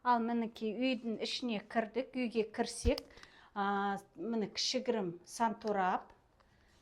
Ал мінекей үйдің ішіне кірдік. Үйге кірсек, міне кішігірім санторап.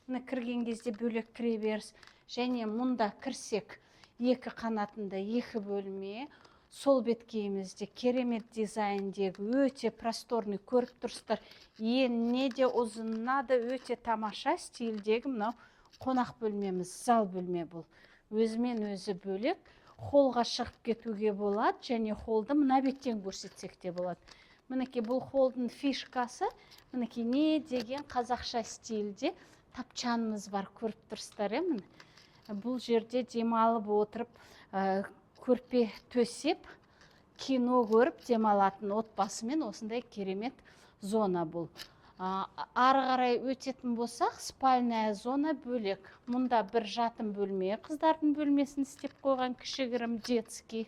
Міне кірген кезде бөлек кіреберіс. Және мұнда кірсек, екі қанатында екі бөлме. Сол беткейімізде керемет дизайндегі өте просторный, көріп тұрсыздар. Еніне де ұзынына да өте тамаша стильдегі мынау қонақ бөлмеміз, зал бөлме бұл. Өзімен өзі бөлек. Холға шығып кетуге болады, және холды мына беттен көрсетсек те болады. Мінекей бұл холдың фишкасы, мінекей не деген қазақша стильде тапчанымыз бар, көріп тұрсыздар. Бұл жерде демалып отырып, көрпе төсеп, кино көріп демалатын отбасымен осындай керемет зона бұл. Ары қарай өтетін болсақ, спальная зона бөлек. Мұнда бір жатын бөлме, қыздардың бөлмесін істеп қойған, кішігірім детский.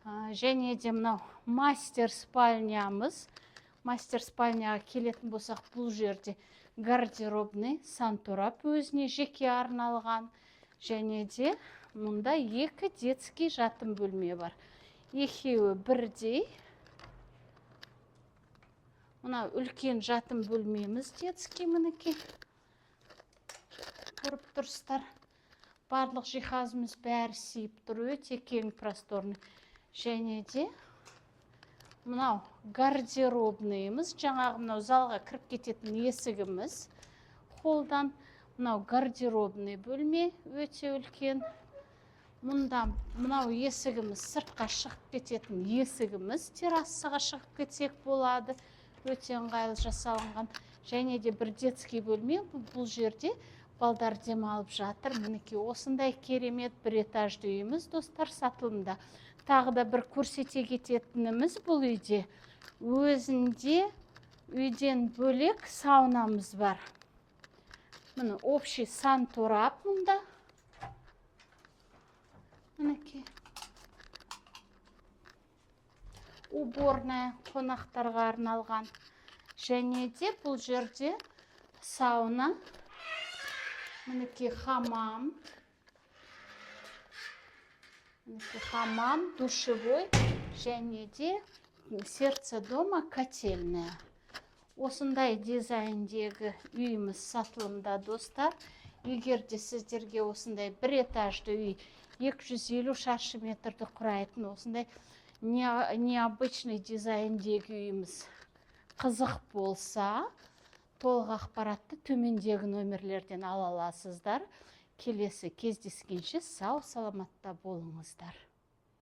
Және де мынау мастер спальнямыз. Мастер спальняға келетін болсақ, бұл жерде гардеробный, санторап өзіне жеке арналған. Және де мұнда екі детский жатын бөлме бар. Екеуі бірдей. Мына үлкен жатын бөлмеміз детский, мінекей. Көріп тұрсыздар. Барлық жиһазымыз бәрі сиып тұр, өте кең просторный. Және де мынау гардеробныйымыз, жаңағы мынау залға кіріп кететін есігіміз. Холдан мынау гардеробный бөлме, өте үлкен. Мұнда мынау есігіміз, сыртқа шығып кететін есігіміз, террасаға шығып кетсек болады. Өте ыңғайлы жасалынған. Және де бір детский бөлме, бұл жерде балдар демалып жатыр. Мінекей осындай керемет бір этажды үйіміз, достар, сатылымда. Тағы да бір көрсете кететініміз бұл үйде. Өзінде үйден бөлек саунамыз бар. Міне общий санторап мұнда. Мінекей. Уборная қонақтарға арналған. Және де бұл жерде сауна. Мінекей хамам. Мінекей хамам, душевой. Және де сердце дома котельная. Осындай дизайндегі үйіміз сатылымда, достар. Егер де сіздерге осындай бір этажды үй 250 шаршы метрді құрайтын осындай необычный дизайндегі үйіміз қызық болса, толық ақпаратты төмендегі нөмірлерден ала аласыздар. Келесі кездескенше сау саламатта болыңыздар.